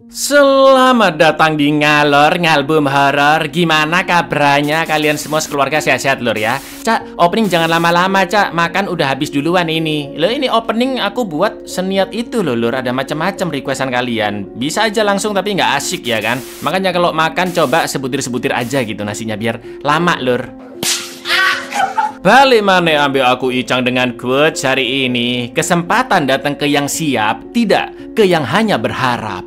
Selamat datang di Ngalor Ngalbum Horor. Gimana kabarnya kalian semua sekeluarga sehat-sehat lur ya? Cak, opening jangan lama-lama cak. Makan udah habis duluan ini. Loh ini opening aku buat seniat itu loh lur. Ada macam-macam requestan kalian. Bisa aja langsung tapi nggak asik ya kan? Makanya kalau makan coba sebutir-sebutir aja gitu nasinya biar lama lur. Balik mana ambil aku Icang dengan quotes hari ini. Kesempatan datang ke yang siap, tidak ke yang hanya berharap.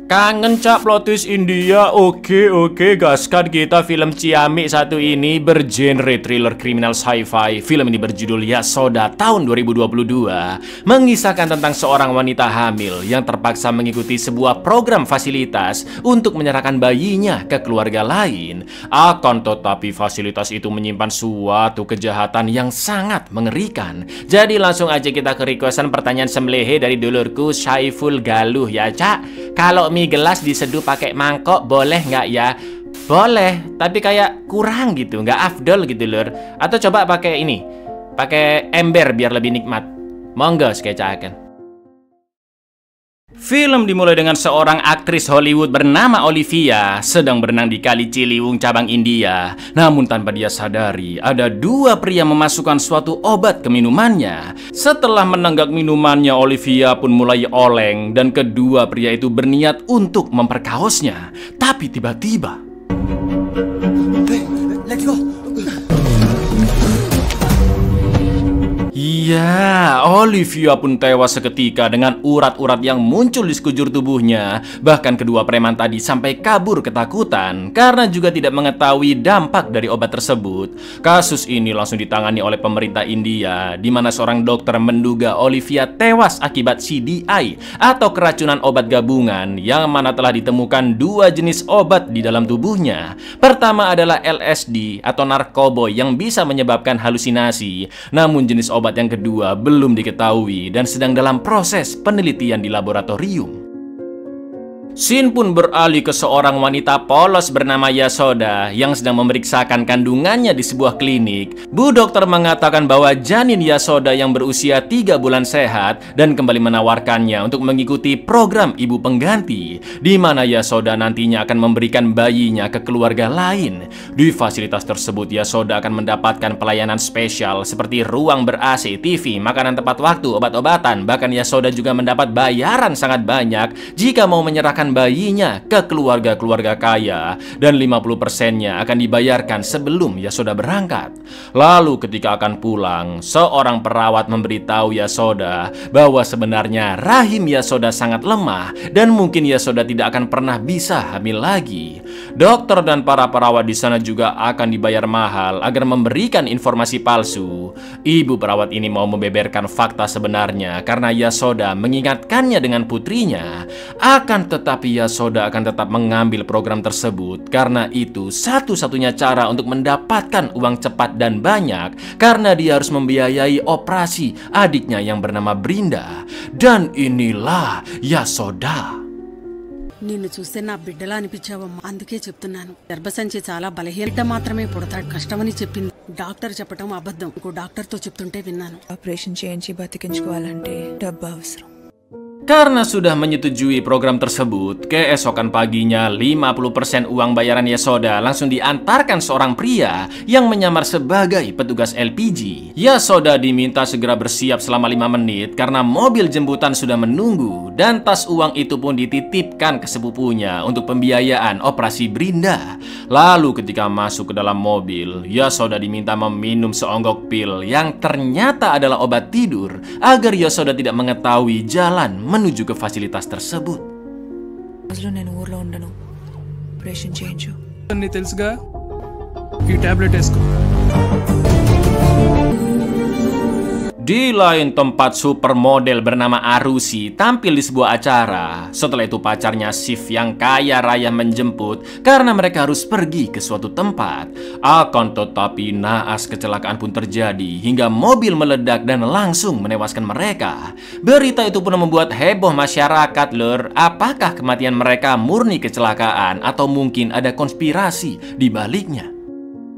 Kangen cak plot twist India. Oke, gaskan kita film Ciamik satu ini bergenre thriller kriminal sci-fi. Film ini berjudul Yasoda tahun 2022, mengisahkan tentang seorang wanita hamil yang terpaksa mengikuti sebuah program fasilitas untuk menyerahkan bayinya ke keluarga lain. Akan tetapi fasilitas itu menyimpan suatu kejahatan yang sangat mengerikan. Jadi langsung aja kita ke requestan pertanyaan semblehe dari dulurku Syaiful Galuh ya cak. Kalau mie gelas diseduh pakai mangkok boleh nggak ya? Boleh, tapi kayak kurang gitu, nggak afdol gitu lur. Atau coba pakai ini, pakai ember biar lebih nikmat. Monggo skecakan. Film dimulai dengan seorang aktris Hollywood bernama Olivia sedang berenang di Kali Ciliwung cabang India. Namun tanpa dia sadari, ada dua pria memasukkan suatu obat ke minumannya. Setelah menenggak minumannya, Olivia pun mulai oleng dan kedua pria itu berniat untuk memperkaosnya. Tapi tiba-tiba Let's go. iya, Olivia pun tewas seketika dengan urat-urat yang muncul di sekujur tubuhnya. Bahkan kedua preman tadi sampai kabur ketakutan karena juga tidak mengetahui dampak dari obat tersebut. Kasus ini langsung ditangani oleh pemerintah India, di mana seorang dokter menduga Olivia tewas akibat CDI atau keracunan obat gabungan, yang mana telah ditemukan dua jenis obat di dalam tubuhnya. Pertama adalah LSD atau narkoboy yang bisa menyebabkan halusinasi. Namun jenis obat yang kedua belum diketahui dan sedang dalam proses penelitian di laboratorium. Scene pun beralih ke seorang wanita polos bernama Yasoda yang sedang memeriksakan kandungannya di sebuah klinik. Bu dokter mengatakan bahwa janin Yasoda yang berusia 3 bulan sehat dan kembali menawarkannya untuk mengikuti program ibu pengganti, di mana Yasoda nantinya akan memberikan bayinya ke keluarga lain. Di fasilitas tersebut Yasoda akan mendapatkan pelayanan spesial seperti ruang ber-AC, TV, makanan tepat waktu, obat-obatan. Bahkan Yasoda juga mendapat bayaran sangat banyak jika mau menyerahkan bayinya ke keluarga-keluarga kaya, dan 50%-nya akan dibayarkan sebelum Yasoda berangkat. Lalu ketika akan pulang, seorang perawat memberitahu Yasoda bahwa sebenarnya rahim Yasoda sangat lemah dan mungkin Yasoda tidak akan pernah bisa hamil lagi. Dokter dan para perawat di sana juga akan dibayar mahal agar memberikan informasi palsu. Ibu perawat ini mau membeberkan fakta sebenarnya karena Yasoda mengingatkannya dengan putrinya. Akan tetapi Yasoda akan tetap mengambil program tersebut karena itu satu-satunya cara untuk mendapatkan uang cepat dan banyak, karena dia harus membiayai operasi adiknya yang bernama Brinda. Dan inilah Yasoda. నిన్ను చూస్తే నా బిడ్డలా అనిపించావమ్మా. అందుకే చెప్తున్నాను, గర్భసంచి చాలా బలహీన బిడ్డ మాత్రమే పుడతాడు, కష్టమని చెప్పింది డాక్టర్. చెప్పటం అబద్ధం. డాక్టర్తో చెప్తుంటే విన్నాను. ఆపరేషన్ చేయించి బతికించుకోవాలంటే డబ్బు అవసరం. Karena sudah menyetujui program tersebut, keesokan paginya 50% uang bayaran Yasoda langsung diantarkan seorang pria yang menyamar sebagai petugas LPG. Yasoda diminta segera bersiap selama 5 menit karena mobil jemputan sudah menunggu, dan tas uang itu pun dititipkan ke sepupunya untuk pembiayaan operasi Brinda. Lalu ketika masuk ke dalam mobil, Yasoda diminta meminum seonggok pil yang ternyata adalah obat tidur agar Yasoda tidak mengetahui jalan menuju ke fasilitas tersebut. రోజులు నేను ఊర్లో ఉండను. ఆపరేషన్ చేయించు. అన్నీ తెలుసుగా, ఈ టాబ్లెట్ వేసుకో. Di lain tempat, supermodel bernama Arusi tampil di sebuah acara. Setelah itu pacarnya Sif yang kaya raya menjemput karena mereka harus pergi ke suatu tempat. Akan tetapi naas kecelakaan pun terjadi hingga mobil meledak dan langsung menewaskan mereka. Berita itu pun membuat heboh masyarakat lur. Apakah kematian mereka murni kecelakaan atau mungkin ada konspirasi di baliknya?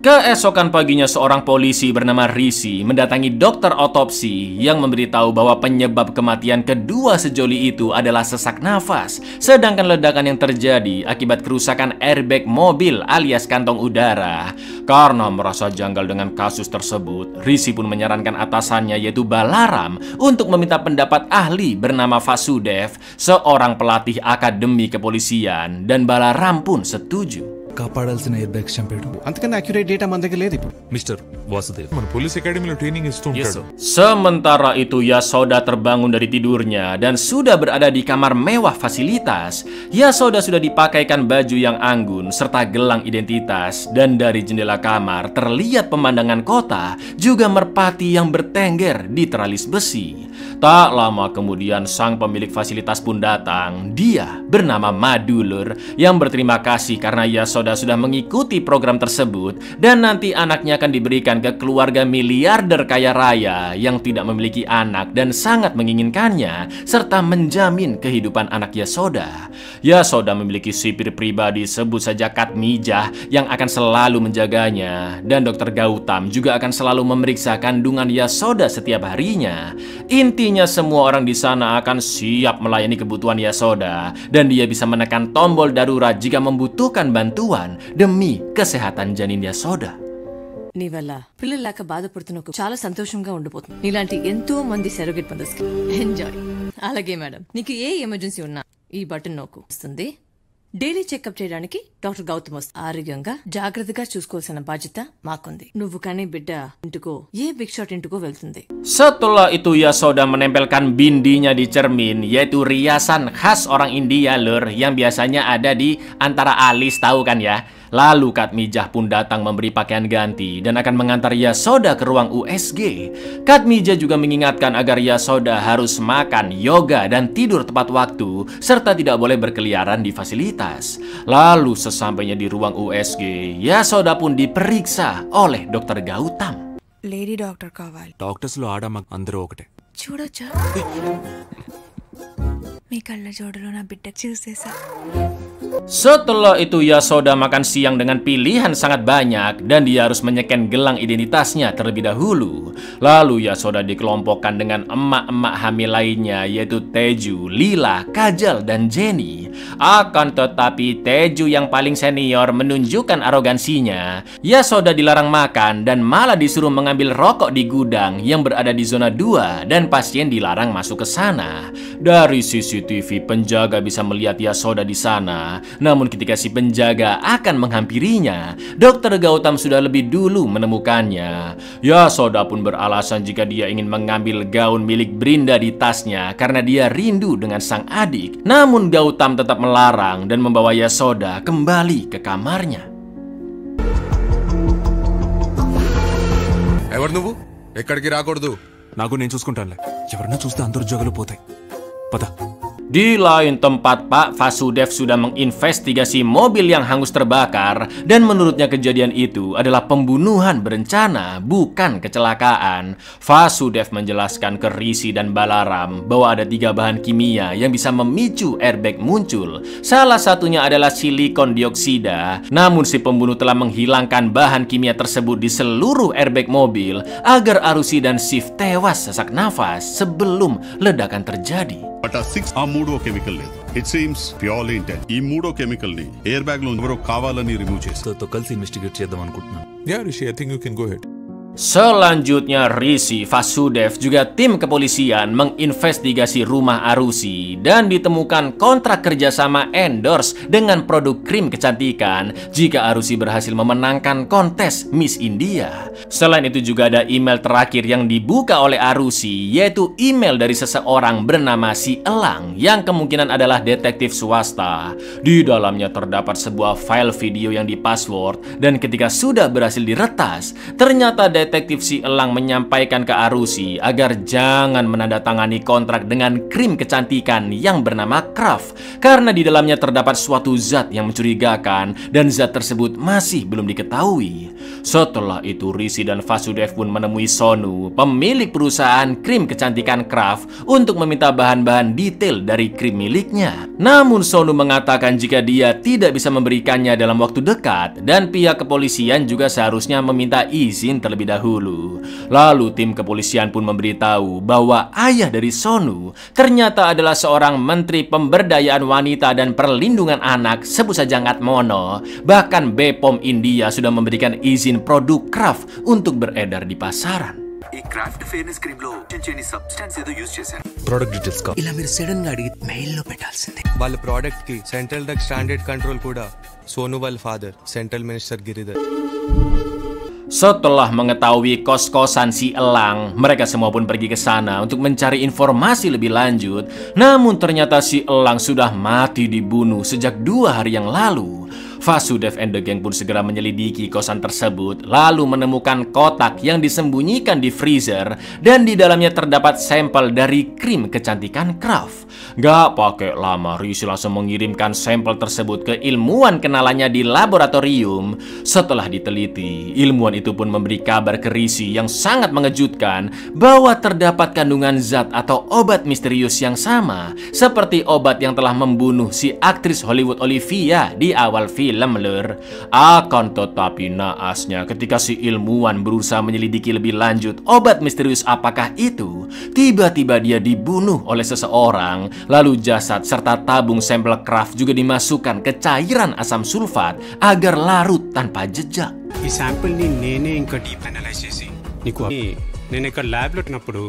Keesokan paginya seorang polisi bernama Rishi mendatangi dokter otopsi yang memberitahu bahwa penyebab kematian kedua sejoli itu adalah sesak nafas, sedangkan ledakan yang terjadi akibat kerusakan airbag mobil alias kantong udara. Karena merasa janggal dengan kasus tersebut, Rishi pun menyarankan atasannya yaitu Balaram untuk meminta pendapat ahli bernama Vasudev, seorang pelatih akademi kepolisian, dan Balaram pun setuju. కాపాడాల్సిన air bags చంపాడు. అంతకన్నా accurate data మన దగ్గర లేదు ఇప్పుడు. మిస్టర్ వాసుదేవ్, మన పోలీస్ అకాడమీలో ట్రైనింగ్ ఇస్తూ ఉంటాడు. Sementara itu Yasoda terbangun dari tidurnya dan sudah berada di kamar mewah fasilitas. Yasoda sudah dipakaikan baju yang anggun serta gelang identitas, dan dari jendela kamar terlihat pemandangan kota, juga merpati yang bertengger di teralis besi. Tak lama kemudian sang pemilik fasilitas pun datang. Dia bernama Madulur yang berterima kasih karena Yasoda sudah mengikuti program tersebut, dan nanti anaknya akan diberikan ke keluarga miliarder kaya raya yang tidak memiliki anak dan sangat menginginkannya, serta menjamin kehidupan anak Yasoda. Yasoda memiliki sipir pribadi, sebut saja Katmijah, yang akan selalu menjaganya, dan Dr. Gautam juga akan selalu memeriksa kandungan Yasoda setiap harinya. Intinya semua orang di sana akan siap melayani kebutuhan Yasoda, dan dia bisa menekan tombol darurat jika membutuhkan bantuan demi kesehatan janin Yasoda. నీ వల్ల పిల్లలు లేక బాధపడుతున్నకు చాలా సంతోషంగా ఉండిపోతుంది. నీలాంటి ఎంతో మంది సరోగేట్ మదర్స్ కి ఎంజాయ్. అలాగే మేడం, నీకు ఏ ఎమర్జెన్సీ ఉన్నా ఈ బటన్ నొక్కు వస్తుంది. డైలీ చెకప్ చేయడానికి డాక్టర్ గౌతమ్ వస్తుంది. ఆరోగ్యంగా జాగ్రత్తగా చూసుకోవాల్సిన బాధ్యత మాకుంది. నువ్వు కానీ బిడ్డ ఇంటికో ఏ బిగ్ షాట్ ఇంటికో వెళ్తుంది. Setelah itu Yasoda menempelkan bindinya di cermin, yaitu riasan khas orang India lur, yang biasanya ada di antara alis, tahu kan ya. Lalu Katmijah pun datang memberi pakaian ganti dan akan mengantar Yasoda ke ruang USG. Katmijah juga mengingatkan agar Yasoda harus makan, yoga, dan tidur tepat waktu, serta tidak boleh berkeliaran di fasilitas. Lalu sesampainya di ruang USG, Yasoda pun diperiksa oleh Dr. Gautam. Lady doctor కావాలి. డాక్టర్స్ లో ఆడ మగ అందరూ ఒకటే. చూడొచ్చా? మీ కళ్ళ జోడులో నా బిడ్డ చూసేసా. Setelah itu Yasoda makan siang dengan pilihan sangat banyak, dan dia harus menyeken gelang identitasnya terlebih dahulu. Lalu Yasoda dikelompokkan dengan emak-emak hamil lainnya, yaitu Teju, Lila, Kajal, dan Jenny. Akan tetapi Teju yang paling senior menunjukkan arogansinya. Yasoda dilarang makan dan malah disuruh mengambil rokok di gudang yang berada di zona 2, dan pasien dilarang masuk ke sana. Dari CCTV penjaga bisa melihat Yasoda di sana. Namun ketika si penjaga akan menghampirinya, Dr. Gautam sudah lebih dulu menemukannya. Yasoda pun beralasan jika dia ingin mengambil gaun milik Brinda di tasnya karena dia rindu dengan sang adik. Namun Gautam tetap melarang dan membawa Yasoda kembali ke kamarnya. ఎవరు నువ్వు? ఎక్కడికి రాకూడదు. నాకు నేను చూసుకుంటానులే. ఎవరన్నా చూస్తే అందరూ జగలు పోతాయి. పద. Di lain tempat, Pak Vasudev sudah menginvestigasi mobil yang hangus terbakar, dan menurutnya kejadian itu adalah pembunuhan berencana, bukan kecelakaan. Vasudev menjelaskan ke Rishi dan Balaram bahwa ada 3 bahan kimia yang bisa memicu airbag muncul. Salah satunya adalah silikon dioksida. Namun si pembunuh telah menghilangkan bahan kimia tersebut di seluruh airbag mobil agar Arusi dan Shiv tewas sesak nafas sebelum ledakan terjadi. But ఆ 6 ఆ మూడో కెమికల్ లేదు. It seems purely intent. ఈ మూడో కెమికల్ ని air bag లో ఎవరో కావాలని రిమూవ్ చేస్తారు. తో కలిసి ఇన్వెస్టిగేట్ చేద్దాం అనుకుంటున్నాను. Yeah Rishi, I think you can go head. Selanjutnya Rishi, Vasudev, juga tim kepolisian menginvestigasi rumah Arusi dan ditemukan kontrak kerjasama endorse dengan produk krim kecantikan jika Arusi berhasil memenangkan kontes Miss India. Selain itu juga ada email terakhir yang dibuka oleh Arusi, yaitu email dari seseorang bernama si Elang yang kemungkinan adalah detektif swasta. Di dalamnya terdapat sebuah file video yang dipassword, dan ketika sudah berhasil diretas, ternyata detektif si Elang menyampaikan ke Arusi agar jangan menandatangani kontrak dengan krim kecantikan yang bernama Kraft karena di dalamnya terdapat suatu zat yang mencurigakan dan zat tersebut masih belum diketahui. Setelah itu Rishi dan Vasudev pun menemui Sonu, pemilik perusahaan krim kecantikan Kraft, untuk meminta bahan-bahan detail dari krim miliknya. Namun Sonu mengatakan jika dia tidak bisa memberikannya dalam waktu dekat dan pihak kepolisian juga seharusnya meminta izin terlebih dahulu. Lalu tim kepolisian pun memberitahu bahwa ayah dari Sonu ternyata adalah seorang menteri pemberdayaan wanita dan perlindungan anak, sebut saja Ngatmono. Bahkan BPOM India sudah memberikan izin produk Kraft untuk beredar di pasaran. Product details కా ఇలా మీరు సడన్ గా అడిగి మెయిల్లో పెట్టాల్సిందే. వాళ్ళ ప్రోడక్ట్ కి central drug standard control కూడా సోను వాళ్ళ father central minister Giridhar. Setelah mengetahui kos-kosan si Elang, mereka semua pun pergi ke sana untuk mencari informasi lebih lanjut. Namun ternyata si Elang sudah mati dibunuh sejak 2 hari yang lalu. Vasudev and the gang pun segera menyelidiki kosan tersebut, lalu menemukan kotak yang disembunyikan di freezer dan di dalamnya terdapat sampel dari krim kecantikan Kraft. Gak pakai lama, Rishi langsung mengirimkan sampel tersebut ke ilmuwan kenalannya di laboratorium. Setelah diteliti, ilmuwan itu pun memberi kabar ke Rishi yang sangat mengejutkan bahwa terdapat kandungan zat atau obat misterius yang sama seperti obat yang telah membunuh si aktris Hollywood Olivia di awal film, lur. Akan tetapi naasnya ketika si ilmuwan berusaha menyelidiki lebih lanjut obat misterius apakah itu, tiba-tiba dia dibunuh oleh seseorang. Lalu jasad serta tabung sampel Kraft juga dimasukkan ke cairan asam sulfat agar larut tanpa jejak. ఈ శాంపిల్ ని నేనే ఇంకా deep analyse చేసి నీకు నేను ఇక్కడ ల్యాబ్ లో ఉన్నప్పుడు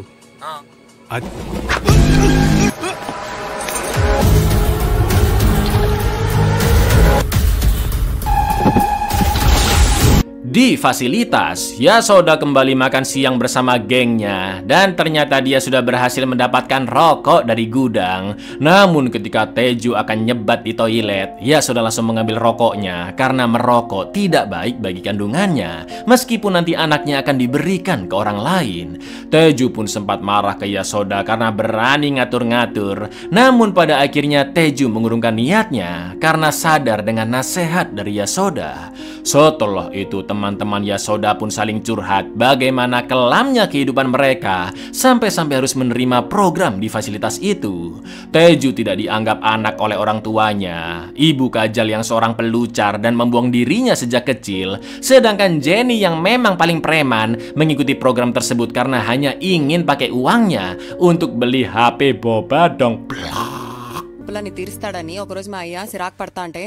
Di fasilitas, Yasoda kembali makan siang bersama gengnya dan ternyata dia sudah berhasil mendapatkan rokok dari gudang. Namun ketika Teju akan nyebat di toilet, Yasoda langsung mengambil rokoknya karena merokok tidak baik bagi kandungannya, meskipun nanti anaknya akan diberikan ke orang lain. Teju pun sempat marah ke Yasoda karena berani ngatur-ngatur. Namun pada akhirnya Teju mengurungkan niatnya karena sadar dengan nasihat dari Yasoda. Setelah itu teman-teman Yasoda pun saling curhat bagaimana kelamnya kehidupan mereka sampai-sampai harus menerima program di fasilitas itu. Teju tidak dianggap anak oleh orang tuanya, ibu Kajal yang seorang pelucar dan membuang dirinya sejak kecil, sedangkan Jenny yang memang paling preman mengikuti program tersebut karena hanya ingin pakai uangnya untuk beli HP boba dong. తీరుస్తాడని ఒకరోజు మా అయ్య సిరాక్ పడతా అంటే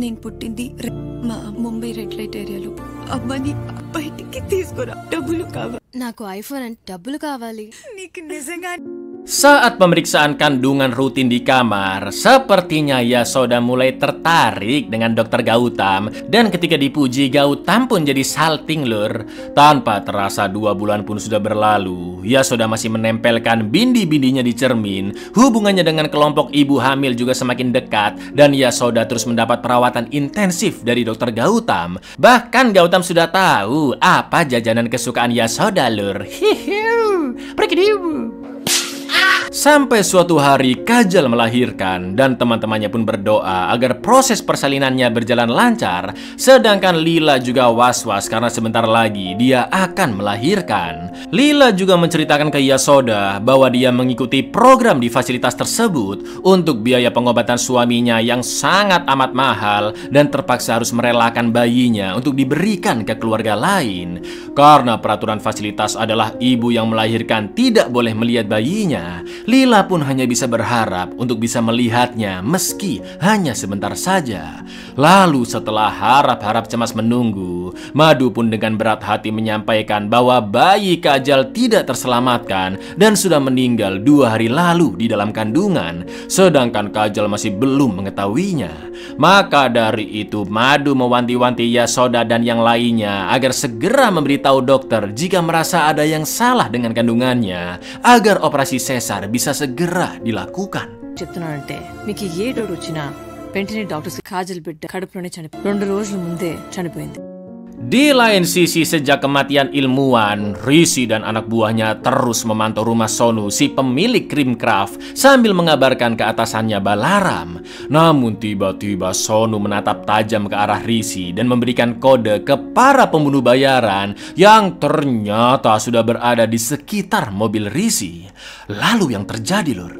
నేను పుట్టింది మా ముంబై రెడ్ లైట్ ఏరియాలో అమ్మని బయటికి తీసుకురా డబ్బులు కావాలి నాకు ఐఫోన్ అంటే డబ్బులు కావాలి నీకు నిజంగా. Saat pemeriksaan kandungan rutin di kamar, sepertinya Yasoda mulai tertarik dengan dokter Gautam. Dan ketika dipuji, Gautam pun jadi salting, lur. Tanpa terasa 2 bulan pun sudah berlalu. Yasoda masih menempelkan bindi-bindinya di cermin. Hubungannya dengan kelompok ibu hamil juga semakin dekat. Dan Yasoda terus mendapat perawatan intensif dari dokter Gautam. Bahkan Gautam sudah tahu apa jajanan kesukaan Yasoda, lur. Hihiu, pergi dulu. Sampai suatu hari Kajal melahirkan dan teman-temannya pun berdoa agar proses persalinannya berjalan lancar. Sedangkan Lila juga was-was karena sebentar lagi dia akan melahirkan. Lila juga menceritakan ke Yasoda bahwa dia mengikuti program di fasilitas tersebut untuk biaya pengobatan suaminya yang sangat amat mahal dan terpaksa harus merelakan bayinya untuk diberikan ke keluarga lain. Karena peraturan fasilitas adalah ibu yang melahirkan tidak boleh melihat bayinya, Lila pun hanya bisa berharap untuk bisa melihatnya meski hanya sebentar saja. Lalu setelah harap-harap cemas menunggu, Madu pun dengan berat hati menyampaikan bahwa bayi Kajal tidak terselamatkan dan sudah meninggal 2 hari lalu di dalam kandungan, sedangkan Kajal masih belum mengetahuinya. Maka dari itu Madu mewanti-wanti Yasoda dan yang lainnya agar segera memberitahu dokter jika merasa ada yang salah dengan kandungannya agar operasi sesar bisa segera dilakukan. చెప్తున్నానంటే మీకు ఏ డౌట్ వచ్చినా వెంటనే డాక్టర్స్ కాజల్ బిడ్డ కడుపులోనే చనిపోయింది. 2 రోజుల ముందే చనిపోయింది. Di lain sisi, sejak kematian ilmuwan, Rishi dan anak buahnya terus memantau rumah Sonu, si pemilik Creamcraft, sambil mengabarkan ke atasannya Balaram. Namun tiba-tiba Sonu menatap tajam ke arah Rishi dan memberikan kode ke para pembunuh bayaran yang ternyata sudah berada di sekitar mobil Rishi. Lalu yang terjadi, Lur?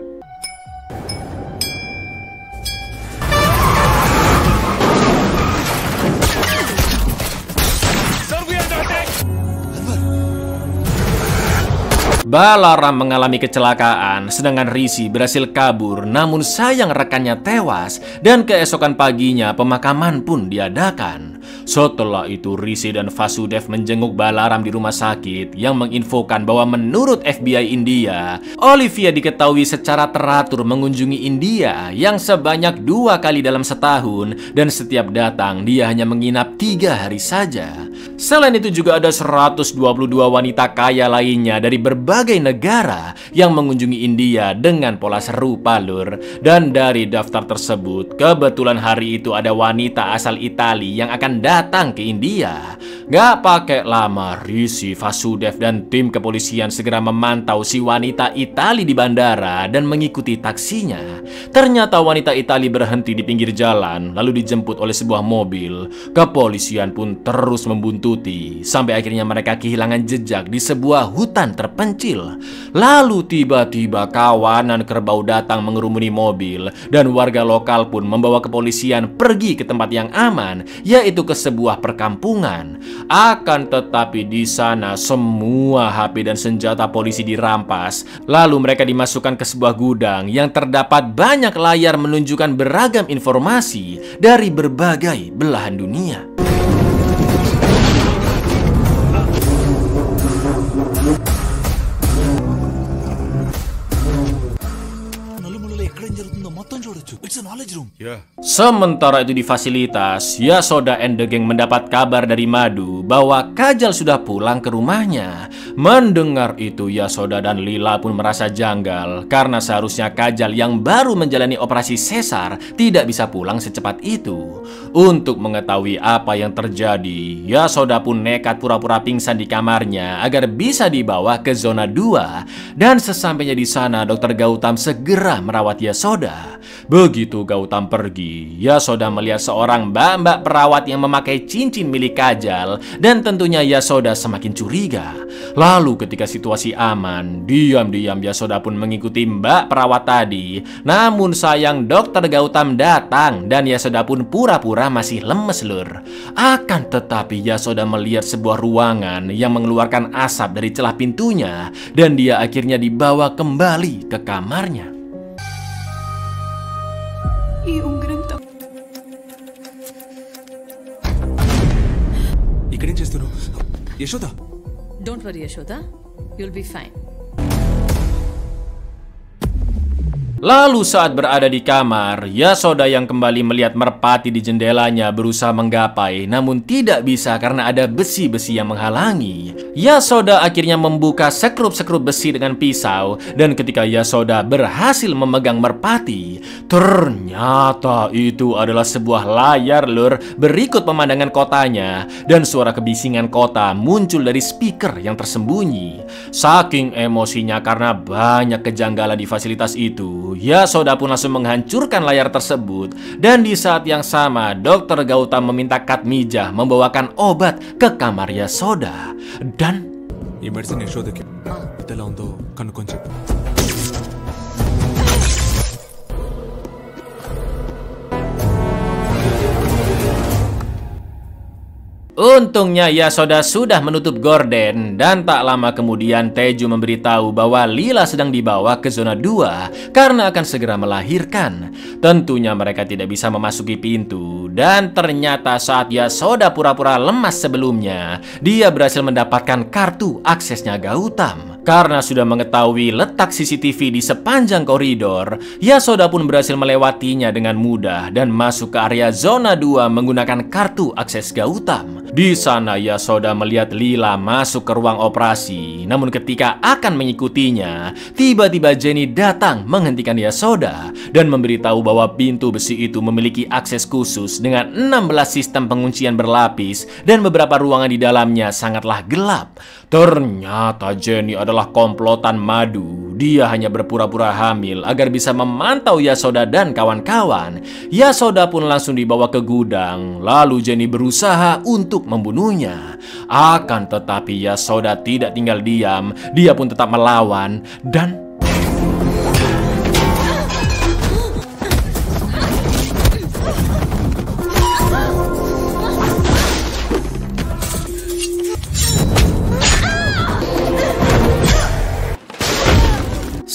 Balaram mengalami kecelakaan, sedangkan Rishi berhasil kabur, namun sayang rekannya tewas, dan keesokan paginya pemakaman pun diadakan. Setelah itu Rishi dan Vasudev menjenguk Balaram di rumah sakit yang menginfokan bahwa menurut FBI India, Olivia diketahui secara teratur mengunjungi India yang sebanyak 2 kali dalam setahun, dan setiap datang dia hanya menginap 3 hari saja. Selain itu juga ada 122 wanita kaya lainnya dari berbagai negara yang mengunjungi India dengan pola serupa, Lur. Dan dari daftar tersebut, kebetulan hari itu ada wanita asal Italia yang akan datang ke India. Gak pakai lama, Rishi, Vasudev, dan tim kepolisian segera memantau si wanita Italia di bandara dan mengikuti taksinya. Ternyata wanita Italia berhenti di pinggir jalan, lalu dijemput oleh sebuah mobil. Kepolisian pun terus membuntuti, sampai akhirnya mereka kehilangan jejak di sebuah hutan terpencil. Lalu tiba-tiba kawanan kerbau datang mengerumuni mobil, dan warga lokal pun membawa kepolisian pergi ke tempat yang aman, yaitu ke sebuah perkampungan. Akan tetapi di sana semua HP dan senjata polisi dirampas. Lalu mereka dimasukkan ke sebuah gudang yang terdapat banyak layar menunjukkan beragam informasi dari berbagai belahan dunia. Sementara itu di fasilitas, Yasoda and the Gang mendapat kabar dari Madu bahwa Kajal sudah pulang ke rumahnya. Mendengar itu, Yasoda dan Lila pun merasa janggal karena seharusnya Kajal yang baru menjalani operasi sesar tidak bisa pulang secepat itu. Untuk mengetahui apa yang terjadi, Yasoda pun nekat pura-pura pingsan di kamarnya agar bisa dibawa ke zona 2. Dan sesampainya di sana, Dr. Gautam segera merawat Yasoda. Begitu Gautam pergi, Yasoda melihat seorang mbak-mbak perawat yang memakai cincin milik Kajal, dan tentunya Yasoda semakin curiga. Lalu ketika situasi aman, diam-diam Yasoda pun mengikuti mbak perawat tadi. Namun sayang Dr. Gautam datang dan Yasoda pun pura-pura masih lemes, Lur. Akan tetapi Yasoda melihat sebuah ruangan yang mengeluarkan asap dari celah pintunya, dan dia akhirnya dibawa kembali ke kamarnya. ఇక్కడేం చేస్తున్నావు Yashoda? Don't worry, Yashoda. You'll be fine. Lalu saat berada di kamar, Yasoda yang kembali melihat merpati di jendelanya berusaha menggapai, namun tidak bisa karena ada besi-besi yang menghalangi. Yasoda akhirnya membuka sekrup-sekrup besi dengan pisau, dan ketika Yasoda berhasil memegang merpati, ternyata itu adalah sebuah layar, Lur. Berikut pemandangan kotanya, dan suara kebisingan kota muncul dari speaker yang tersembunyi. Saking emosinya karena banyak kejanggalan di fasilitas itu, Yasoda pun langsung menghancurkan layar tersebut. Dan di saat yang sama, Dr. Gautam meminta Katmijah membawakan obat ke kamar Yasoda. Dan ఈ మెడిసిన్ యశోదకి ఎలా ఉందో కనుక్కొని చెప్పు. untungnya Yasoda sudah menutup gorden, dan tak lama kemudian Teju memberitahu bahwa Lila sedang dibawa ke zona 2 karena akan segera melahirkan. Tentunya mereka tidak bisa memasuki pintu, dan ternyata saat Yasoda pura-pura lemas sebelumnya, dia berhasil mendapatkan kartu aksesnya Gautam. Karena sudah mengetahui letak CCTV di sepanjang koridor, Yasoda pun berhasil melewatinya dengan mudah dan masuk ke area zona 2 menggunakan kartu akses Gautam. Di sana Yasoda melihat Lila masuk ke ruang operasi. Namun ketika akan mengikutinya, tiba-tiba Jenny datang menghentikan Yasoda dan memberitahu bahwa pintu besi itu memiliki akses khusus dengan 16 sistem penguncian berlapis dan beberapa ruangan di dalamnya sangatlah gelap. Ternyata Jenny adalah komplotan Madu. Dia hanya berpura-pura hamil agar bisa memantau Yasoda dan kawan-kawan. Yasoda pun langsung dibawa ke gudang. Lalu Jenny berusaha untuk membunuhnya. Akan tetapi Yasoda tidak tinggal diam. Dia pun tetap melawan dan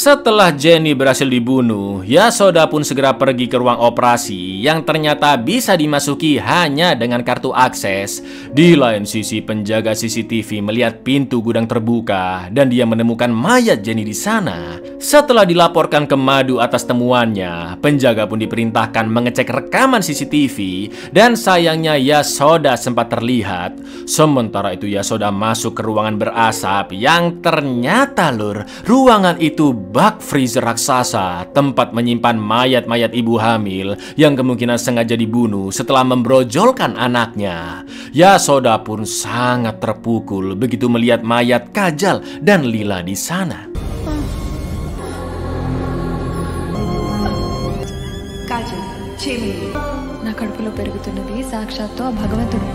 setelah Jenny berhasil dibunuh, Yasoda pun segera pergi ke ruang operasi yang ternyata bisa dimasuki hanya dengan kartu akses. Di lain sisi, penjaga CCTV melihat pintu gudang terbuka dan dia menemukan mayat Jenny di sana. Setelah dilaporkan ke Madu atas temuannya, penjaga pun diperintahkan mengecek rekaman CCTV dan sayangnya Yasoda sempat terlihat. Sementara itu Yasoda masuk ke ruangan berasap yang ternyata ruangan itu bak freezer raksasa, tempat menyimpan mayat-mayat ibu hamil yang kemungkinan sengaja dibunuh setelah membrojolkan anaknya. Yasoda pun sangat terpukul begitu melihat mayat Kajal dan Lila di sana. Kajal, 6 minutes. నా కడుపులో పెరుగుతున్నది సాక్షాత్తు ఆ భగవంతుడు.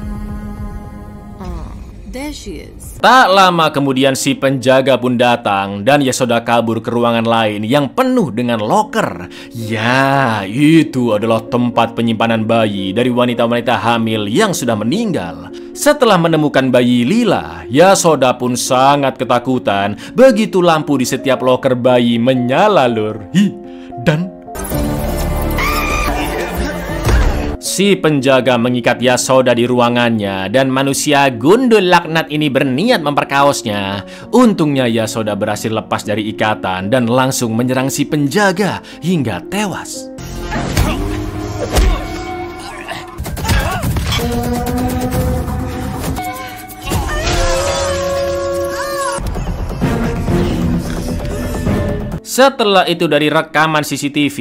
There she is. Tak lama kemudian si penjaga pun datang dan Yasoda kabur ke ruangan lain yang penuh dengan loker. Ya, itu adalah tempat penyimpanan bayi dari wanita-wanita hamil yang sudah meninggal. Setelah menemukan bayi Lila, Yasoda pun sangat ketakutan begitu lampu di setiap loker bayi menyala dan si penjaga mengikat Yasoda di ruangannya dan manusia gundul laknat ini berniat memperkaosnya. Untungnya Yasoda berhasil lepas dari ikatan dan langsung menyerang si penjaga hingga tewas. Setelah itu dari rekaman CCTV,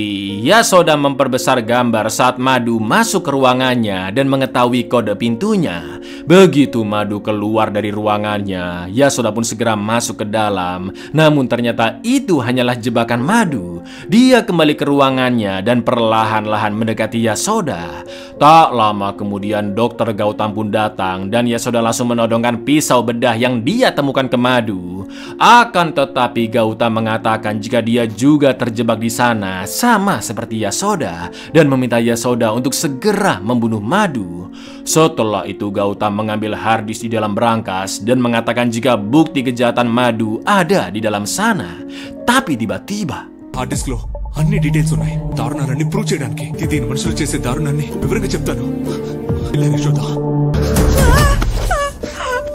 Yasoda memperbesar gambar saat Madu masuk ke ruangannya dan mengetahui kode pintunya. Begitu Madu keluar dari ruangannya, Yasoda pun segera masuk ke dalam. Namun ternyata itu hanyalah jebakan Madu. Dia kembali ke ruangannya dan perlahan-lahan mendekati Yasoda. Tak lama kemudian Dr. Gautam pun datang dan Yasoda langsung menodongkan pisau bedah yang dia temukan ke Madu. Akan tetapi Gautam mengatakan jika dia juga terjebak di sana sama seperti Yasoda dan meminta Yasoda untuk segera membunuh Madu. Setelah itu Gautam mengambil harddisk di dalam berangkas dan mengatakan jika bukti kejahatan Madu ada di dalam sana. Tapi tiba-tiba harddisk lo అన్ని డీటెయిల్స్ ఉన్నాయి. దారుణాలన్నీ ప్రూవ్ చేయడానికి దీని మనుషులు చేసే దారుణాన్ని వివరంగా చెప్తాను.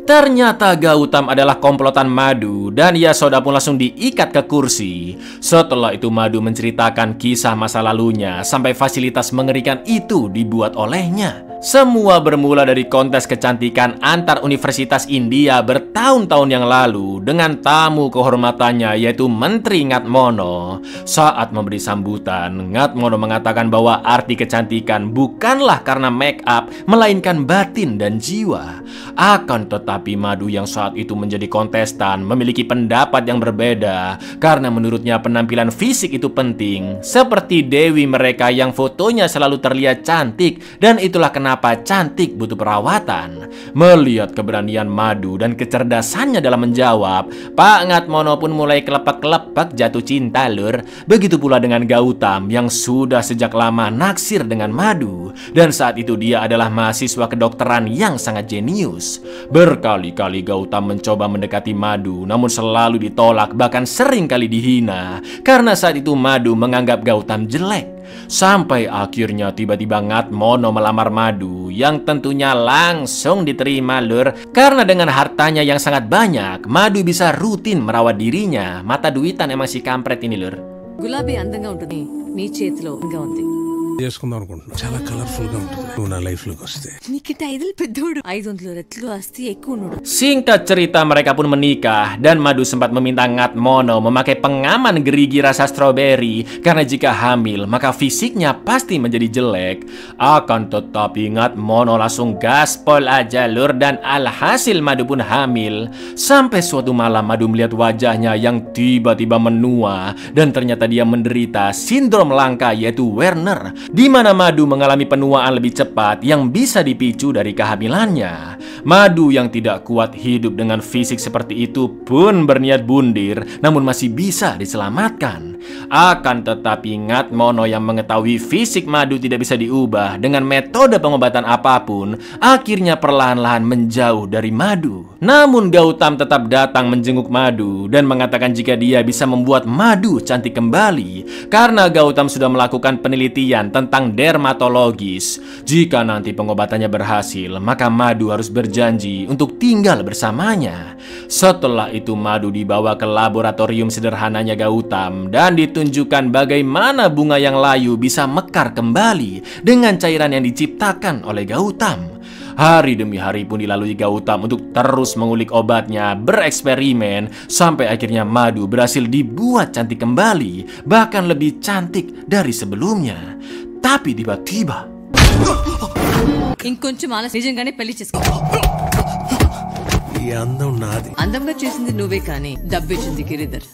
Ternyata Gautam adalah komplotan Madu dan Yasoda pun langsung diikat ke kursi. Setelah itu Madu menceritakan kisah masa lalunya sampai fasilitas mengerikan itu dibuat olehnya. Semua bermula dari kontes kecantikan antar universitas India bertahun-tahun yang lalu dengan tamu kehormatannya yaitu Menteri Ngatmono. Saat memberi sambutan, Ngatmono mengatakan bahwa arti kecantikan bukanlah karena make up, melainkan batin dan jiwa. Akan tetapi Madu yang saat itu menjadi kontestan memiliki pendapat yang berbeda karena menurutnya penampilan fisik itu penting, seperti Dewi mereka yang fotonya selalu terlihat cantik dan itulah kenapa cantik butuh perawatan. Melihat keberanian Madu dan kecerdasannya dalam menjawab, Pak Ngatmono pun mulai kelepak-kelepak jatuh cinta Begitu pula dengan Gautam yang sudah sejak lama naksir dengan Madu dan saat itu dia adalah mahasiswa kedokteran yang sangat jenius. Berkali-kali Gautam mencoba mendekati Madu namun selalu ditolak bahkan sering kali dihina karena saat itu Madu menganggap Gautam jelek. Sampai akhirnya tiba-tiba Ngatmono melamar Madu yang tentunya langsung diterima karena dengan hartanya yang sangat banyak Madu bisa rutin merawat dirinya. Mata duitan emang si kampret ini గులాబీ అందంగా ఉంటుంది నీ చేతిలో ఉంది. చేసుకుందాం అనుకుంటున్నా. చాలా కలర్ఫుల్ గా ఉంటుంది నువ్వు నా లైఫ్ లోకి వస్తే. నీకిట 5 పెద్దోడు 500 రెట్లు ఆస్తి ఎక్కువ ఉన్నాడు. Singkat cerita, mereka pun menikah dan Madu sempat meminta Ngatmono memakai pengaman gerigi rasa stroberi karena jika hamil maka fisiknya pasti menjadi jelek. Akan tetapi Ngatmono langsung gaspol aja lur, dan alhasil Madu pun hamil. Sampai suatu malam Madu melihat wajahnya yang tiba-tiba menua dan ternyata dia menderita sindrom langka yaitu Werner, di mana Madu mengalami penuaan lebih cepat yang bisa dipicu dari kehamilannya. Madu yang tidak kuat hidup dengan fisik seperti itu pun berniat bundir, namun masih bisa diselamatkan. Akan tetapi Ngatmono yang mengetahui fisik Madu tidak bisa diubah dengan metode pengobatan apapun, akhirnya perlahan-lahan menjauh dari Madu. Namun Gautam tetap datang menjenguk Madu dan mengatakan jika dia bisa membuat Madu cantik kembali, karena Gautam sudah melakukan penelitian tentang dermatologis. Jika nanti pengobatannya berhasil, maka Madu harus berjanji untuk tinggal bersamanya. Setelah itu Madu dibawa ke laboratorium sederhananya Gautam dan ditunjukkan bagaimana bunga yang layu bisa mekar kembali dengan cairan yang diciptakan oleh Gautam. Hari demi hari pun dilalui Gautam untuk terus mengulik obatnya, bereksperimen, sampai akhirnya Madu berhasil dibuat cantik kembali, bahkan lebih cantik dari sebelumnya. Tapi tiba-tiba ఇంకొంచెం ఆలస్యం నిజంగానే పెళ్లి చేసుకో. ఈ అందం నాది. అందంగా చేసింది నువ్వే కానీ డబ్బిచ్చింది Giridhar.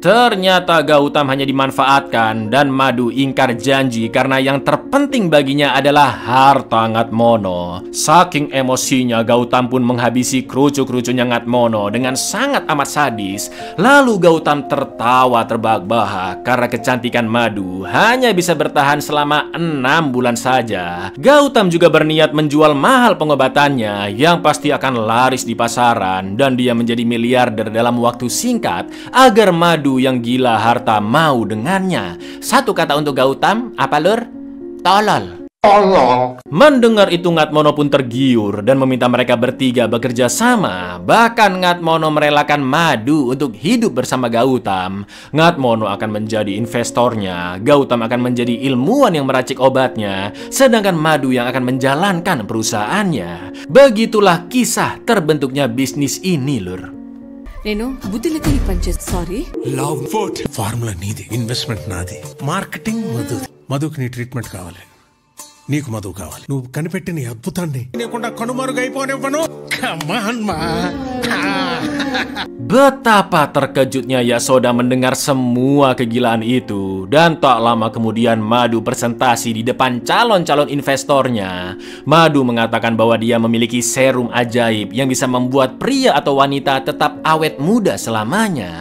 Ternyata Gautam hanya dimanfaatkan dan Madu ingkar janji karena yang terpenting baginya adalah harta Ngatmono. Saking emosinya Gautam pun menghabisi kerucu-kerucunya Ngatmono dengan sangat amat sadis. Lalu Gautam tertawa terbahak-bahak karena kecantikan Madu hanya bisa bertahan selama 6 bulan saja. Gautam juga berniat menjual mahal pengobatannya yang pasti akan laris di pasaran dan dia menjadi miliarder dalam waktu singkat agar Madu yang gila harta mau dengannya. Satu kata untuk Gautam, apa lur? Tolol. Mendengar itu Ngatmono pun tergiur dan meminta mereka bertiga bekerja sama. Bahkan Ngatmono merelakan Madu untuk hidup bersama Gautam. Ngatmono akan menjadi investornya, Gautam akan menjadi ilmuwan yang meracik obatnya, sedangkan Madu yang akan menjalankan perusahaannya. Begitulah kisah terbentuknya bisnis ini lur. నేను బుద్ధి లెక్క నీకు పనిచేస్తా. Sorry. Love food formula నీది, ఇన్వెస్ట్మెంట్ నాది, మార్కెటింగ్ మధు. మధుకి నీ ట్రీట్మెంట్ కావాలి, నీకు మధు కావాలి. నువ్వు కనిపెట్టిన ఈ అద్భుతాన్ని లేకుండా కనుమరుగైపోనివ్వను. కమాన్ మా. Betapa terkejutnya Yasoda mendengar semua kegilaan itu. Dan tak lama kemudian Madu presentasi di depan calon-calon investornya. Madu mengatakan bahwa dia memiliki serum ajaib yang bisa membuat pria atau wanita tetap awet muda selamanya.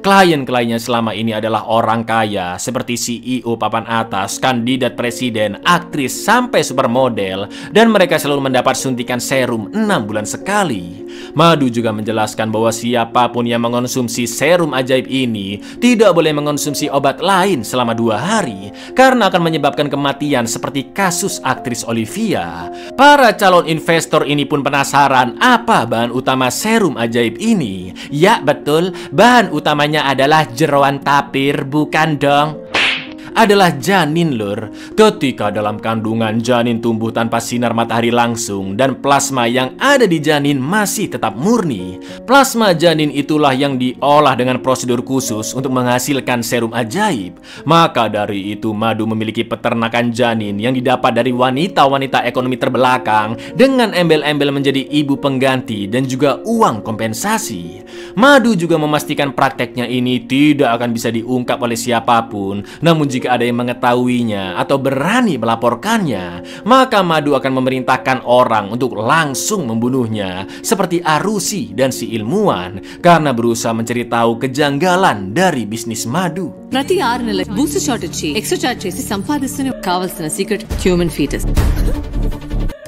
Klien-kliennya selama ini adalah orang kaya seperti CEO papan atas, kandidat presiden, aktris, sampai supermodel. Dan mereka selalu mendapat suntikan serum 6 bulan sekali. Madu juga menjelaskan bahwa siapapun yang mengonsumsi serum ajaib ini tidak boleh mengonsumsi obat lain selama 2 hari karena akan menyebabkan kematian seperti kasus aktris Olivia. Para calon investor ini pun penasaran apa bahan utama serum ajaib ini. Ya betul, bahan utamanya adalah jeroan tapir, bukan dong? Adalah janin lur. Ketika dalam kandungan janin tumbuh tanpa sinar matahari langsung dan plasma yang ada di janin masih tetap murni. Plasma janin itulah yang diolah dengan prosedur khusus untuk menghasilkan serum ajaib. Maka dari itu Madu memiliki peternakan janin yang didapat dari wanita-wanita ekonomi terbelakang dengan embel-embel menjadi ibu pengganti dan juga uang kompensasi. Madu juga memastikan prakteknya ini tidak akan bisa diungkap oleh siapapun. Namun jika ada yang mengetahuinya atau berani melaporkannya, maka Madu akan memerintahkan orang untuk langsung membunuhnya, seperti Arusi dan si ilmuwan, karena berusaha mencari tahu kejanggalan dari bisnis Madu. ప్రతి 6 నెలలకు booster shot ఇచ్చి extra charge చేసి సంపాదిస్తూనే కావాల్సిన secret human foetus.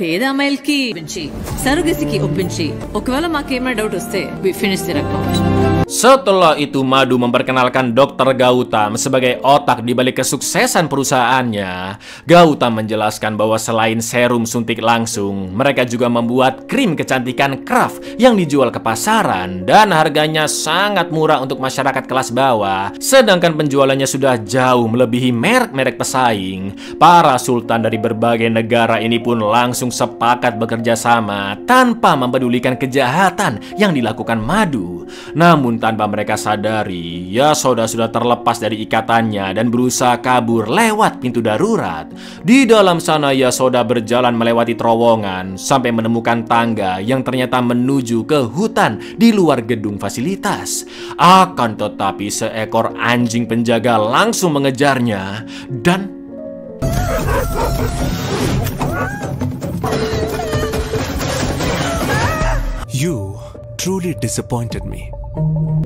పేద అమ్మాయిలకి ఒప్పించి, సరుగసికి ఒప్పించి, ఒకవేళ మాకేమైనా డౌట్ వస్తే we finish the account. Setelah itu Madu memperkenalkan Dr. Gautam sebagai otak di balik kesuksesan perusahaannya. Gautam menjelaskan bahwa selain serum suntik langsung, mereka juga membuat krim kecantikan Kraft yang dijual ke pasaran dan harganya sangat murah untuk masyarakat kelas bawah, sedangkan penjualannya sudah jauh melebihi merek-merek pesaing. Para sultan dari berbagai negara ini pun langsung sepakat bekerja sama tanpa mempedulikan kejahatan yang dilakukan Madu. Namun tanpa mereka sadari, Yasoda sudah terlepas dari ikatannya dan berusaha kabur lewat pintu darurat. Di dalam sana Yasoda berjalan melewati terowongan sampai menemukan tangga yang ternyata menuju ke hutan di luar gedung fasilitas. Akan tetapi seekor anjing penjaga langsung mengejarnya dan You truly disappointed me.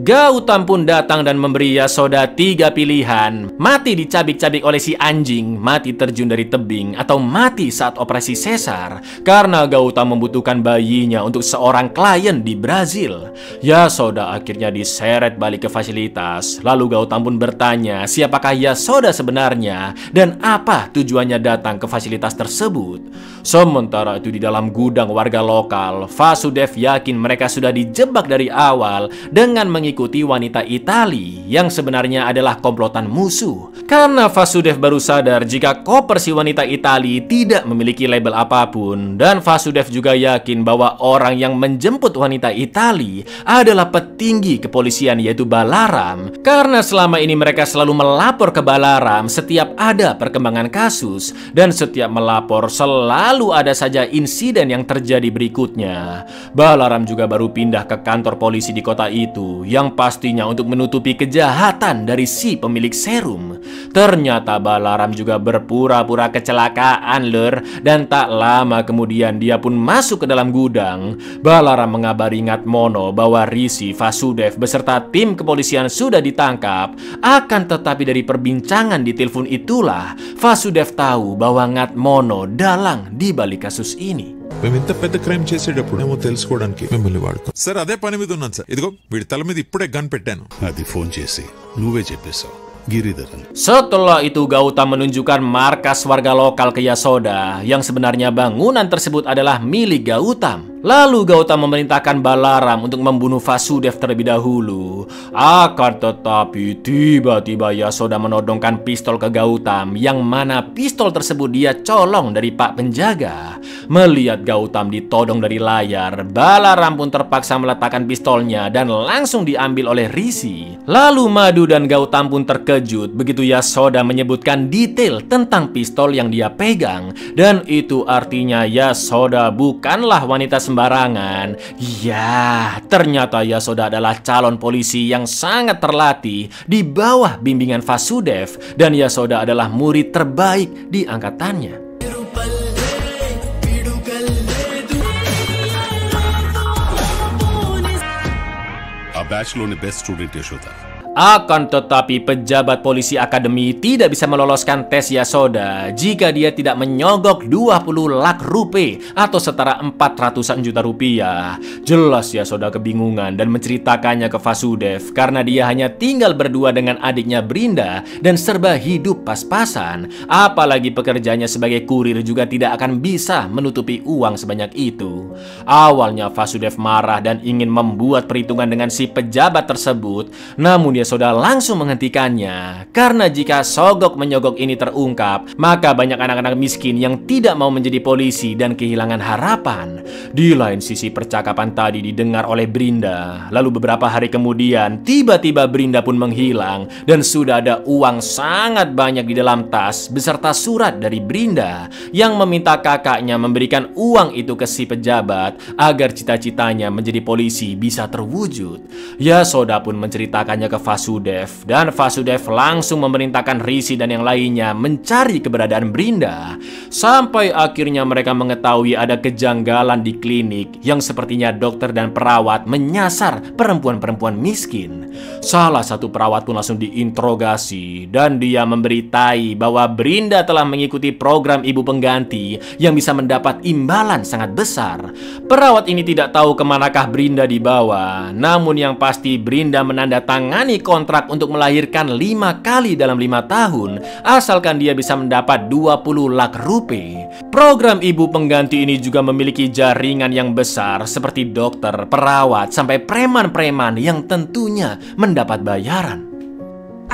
Gautam pun datang dan memberi Yasoda 3 pilihan: mati dicabik-cabik oleh si anjing, mati terjun dari tebing, atau mati saat operasi sesar, karena Gautam membutuhkan bayinya untuk seorang klien di Brazil. Yasoda akhirnya diseret balik ke fasilitas. Lalu Gautam pun bertanya siapakah Yasoda sebenarnya dan apa tujuannya datang ke fasilitas tersebut. Sementara itu di dalam gudang warga lokal, Vasudev yakin mereka sudah dijebak dari awal dengan mengikuti wanita Itali yang sebenarnya adalah komplotan musuh. Karena Vasudev baru sadar jika koper si wanita Itali tidak memiliki label apapun, dan Vasudev juga yakin bahwa orang yang menjemput wanita Itali adalah petinggi kepolisian yaitu Balaram. Karena selama ini mereka selalu melapor ke Balaram setiap ada perkembangan kasus, dan setiap melapor selalu ada saja insiden yang terjadi berikutnya. Balaram juga baru pindah ke kantor polisi di kota itu, yang pastinya untuk menutupi kejahatan dari si pemilik serum. Ternyata Balaram juga berpura-pura kecelakaan lur, dan tak lama kemudian dia pun masuk ke dalam gudang. Balaram mengabari Ngatmono bahwa Rishi, Vasudev beserta tim kepolisian sudah ditangkap. Akan tetapi dari perbincangan di telepon itulah Vasudev tahu bahwa Ngatmono dalang di balik kasus ini. మేము ఇంత పెద్ద క్రైమ్ చేసేటప్పుడు ఏమో తెలుసుకోవడానికి మిమ్మల్ని వాడుకో సార్. అదే పని మీద ఉన్నాను సార్. ఇదిగో వీడి తల మీద ఇప్పుడే గన్ పెట్టాను. అది ఫోన్ చేసి నువ్వే చెప్పేశావు Giridharan. Setelah itu Gautam menunjukkan markas warga lokal ke Yasoda, yang sebenarnya bangunan tersebut adalah milik Gautam. Lalu Gautam memerintahkan Balaram untuk membunuh Vasudev terlebih dahulu. Akan tetapi tiba-tiba Yasoda menodongkan pistol ke Gautam, yang mana pistol tersebut dia colong dari pak penjaga. Melihat Gautam ditodong dari layar, Balaram pun terpaksa meletakkan pistolnya dan langsung diambil oleh Rishi. Lalu Madu dan Gautam pun terkejut begitu Yasoda menyebutkan detail tentang pistol yang dia pegang, dan itu artinya Yasoda bukanlah wanita sembarangan. Ya, ternyata Yasoda adalah calon polisi yang sangat terlatih di bawah bimbingan Vasudev, dan Yasoda adalah murid terbaik di angkatannya. A bachelor best student Yashoda. Akan tetapi pejabat polisi akademi tidak bisa meloloskan tes Yasoda jika dia tidak menyogok 20 lak rupiah atau setara 400-an juta rupiah. Jelas Yasoda kebingungan dan menceritakannya ke Vasudev karena dia hanya tinggal berdua dengan adiknya Brinda dan serba hidup pas-pasan. Apalagi pekerjaannya sebagai kurir juga tidak akan bisa menutupi uang sebanyak itu. Awalnya Vasudev marah dan ingin membuat perhitungan dengan si pejabat tersebut, namun Yasoda langsung menghentikannya karena jika sogok-menyogok ini terungkap, maka banyak anak-anak miskin yang tidak mau menjadi polisi dan kehilangan harapan. Di lain sisi percakapan tadi didengar oleh Brinda. Lalu beberapa hari kemudian tiba-tiba Brinda pun menghilang dan sudah ada uang sangat banyak di dalam tas beserta surat dari Brinda yang meminta kakaknya memberikan uang itu ke si pejabat agar cita-citanya menjadi polisi bisa terwujud. Yasoda pun menceritakannya ke Vasudev Vasudev, dan Vasudev langsung memerintahkan Rishi dan yang lainnya mencari keberadaan Brinda. Sampai akhirnya mereka mengetahui ada kejanggalan di klinik yang sepertinya dokter dan perawat menyasar perempuan-perempuan miskin. Salah satu perawat pun langsung diinterogasi dan dia memberitai bahwa Brinda telah mengikuti program ibu pengganti yang bisa mendapat imbalan sangat besar. Perawat ini tidak tahu kemanakah Brinda dibawa, namun yang pasti Brinda menandatangani kontrak untuk melahirkan 5 kali dalam 5 tahun asalkan dia bisa mendapat 20 lakh rupiah. Program ibu pengganti ini juga memiliki jaringan yang besar seperti dokter, perawat, sampai preman-preman yang tentunya mendapat bayaran.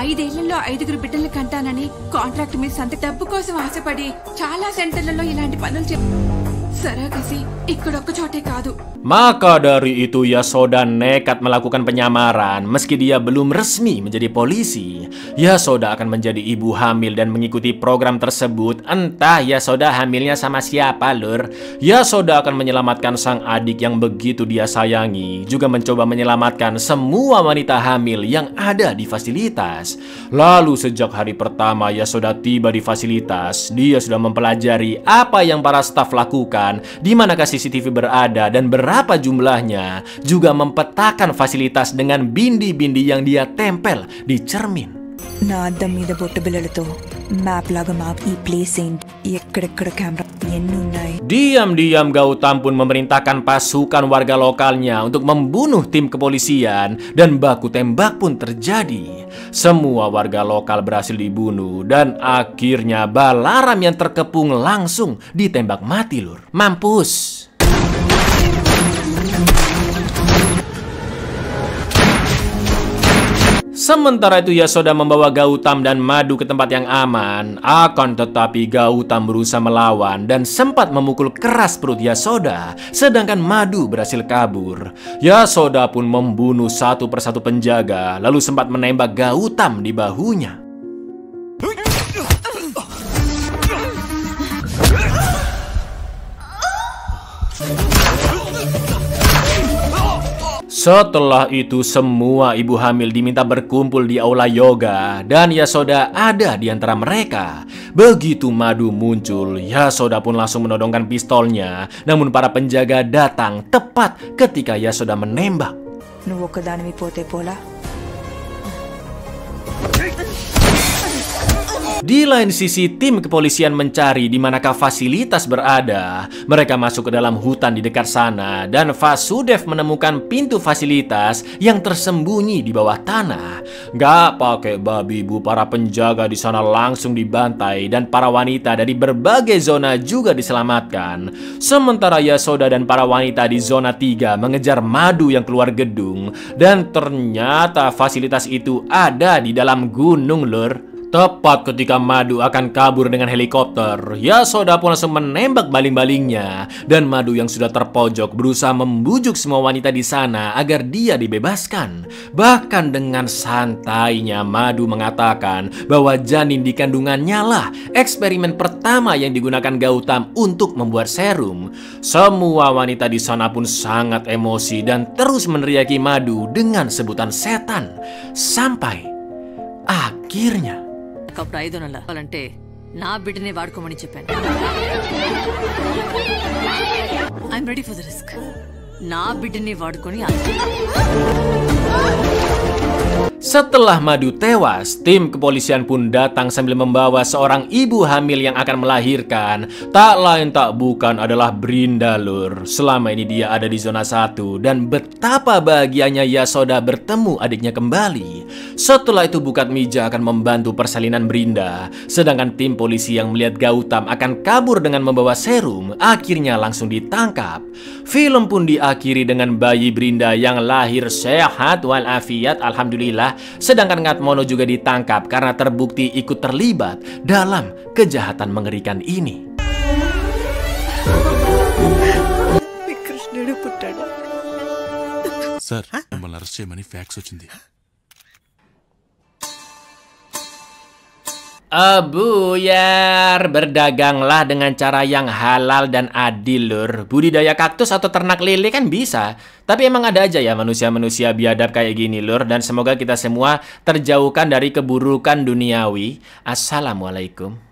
5 ఏళ్లలో 5 బిడ్డల్ని కంటానని కాంట్రాక్ట్ మీద సంత డబ్బు కోసం ఆశపడి చాలా సెంటర్లలో ఇలాంటి పనులు సరగసి ఇక్కడొక్క చోటే కాదు. Maka dari itu Yasoda nekat melakukan penyamaran meski dia belum resmi menjadi polisi. Yasoda akan menjadi ibu hamil dan mengikuti program tersebut. Entah Yasoda hamilnya sama siapa, lur. Yasoda akan menyelamatkan sang adik yang begitu dia sayangi, juga mencoba menyelamatkan semua wanita hamil yang ada di fasilitas. Lalu sejak hari pertama Yasoda tiba di fasilitas, dia sudah mempelajari apa yang para staf lakukan, di manakah CCTV berada dan berapa jumlahnya, juga mempetakan fasilitas dengan bindi-bindi yang dia tempel di cermin. నా అద్దం మీద బొట్టు బిళ్ళలతో మ్యాప్ లాగా మ్యాప్ ఈ ప్లేస్ ఏంటి, ఎక్కడెక్కడ కెమెరా ఎన్ని ఉన్నాయి. Diam-diam Gautam pun memerintahkan pasukan warga lokalnya untuk membunuh tim kepolisian dan baku tembak pun terjadi. Semua warga lokal berhasil dibunuh dan akhirnya Balaram yang terkepung langsung ditembak mati, lur. Mampus. Sementara itu Yasoda membawa Gautam dan Madu ke tempat yang aman. Akan tetapi Gautam berusaha melawan dan sempat memukul keras perut Yasoda, sedangkan Madu berhasil kabur. Yasoda pun membunuh satu persatu penjaga, lalu sempat menembak Gautam di bahunya. Setelah itu semua ibu hamil diminta berkumpul di aula yoga dan Yasoda ada di antara mereka. Begitu Madu muncul, Yasoda pun langsung menodongkan pistolnya. Namun para penjaga datang tepat ketika Yasoda menembak. నువ్వు ఒక్కదానివి పోతే పోలా. Di lain sisi, tim kepolisian mencari di manakah fasilitas berada. Mereka masuk ke dalam hutan di dekat sana dan Vasudev menemukan pintu fasilitas yang tersembunyi di bawah tanah. Gak pakai babi bu, para penjaga di sana langsung dibantai dan para wanita dari berbagai zona juga diselamatkan. Sementara Yasoda dan para wanita di zona 3 mengejar Madu yang keluar gedung dan ternyata fasilitas itu ada di dalam gunung, lur. Tepat ketika Madu akan kabur dengan helikopter, Yasoda pun langsung menembak baling-balingnya dan Madu yang sudah terpojok berusaha membujuk semua wanita di sana agar dia dibebaskan. Bahkan dengan santainya Madu mengatakan bahwa janin di kandungannya lah eksperimen pertama yang digunakan Gautam untuk membuat serum. Semua wanita di sana pun sangat emosi dan terus meneriaki Madu dengan sebutan setan. Sampai akhirnya అప్పుడు 5 నెలలు అంటే నా బిడ్డనే వాడుకోమని చెప్పాను. I'm ready for the risk. నా బిడ్డనే వాడుకొని Setelah Madu tewas, tim kepolisian pun datang sambil membawa seorang ibu hamil yang akan melahirkan. Tak lain tak bukan adalah Brinda, lur. Selama ini dia ada di zona 1 dan betapa bahagianya Yasoda bertemu adiknya kembali. Setelah itu Bukat Mija akan membantu persalinan Brinda. Sedangkan tim polisi yang melihat Gautam akan kabur dengan membawa serum akhirnya langsung ditangkap. Film pun diakhiri dengan bayi Brinda yang lahir sehat walafiat, alhamdulillah. Sedangkan Ngatmono juga ditangkap karena terbukti ikut terlibat dalam kejahatan mengerikan ini. Sir, mimmల్ని అరెస్ట్ చేయమని ఫ్యాక్స్ వచ్చింది. Buyar, berdaganglah dengan cara yang halal dan adil, Lur. Budidaya kaktus atau ternak lele kan bisa. Tapi emang ada aja ya manusia-manusia biadab kayak gini, Lur. Dan semoga kita semua terjauhkan dari keburukan duniawi. Assalamualaikum.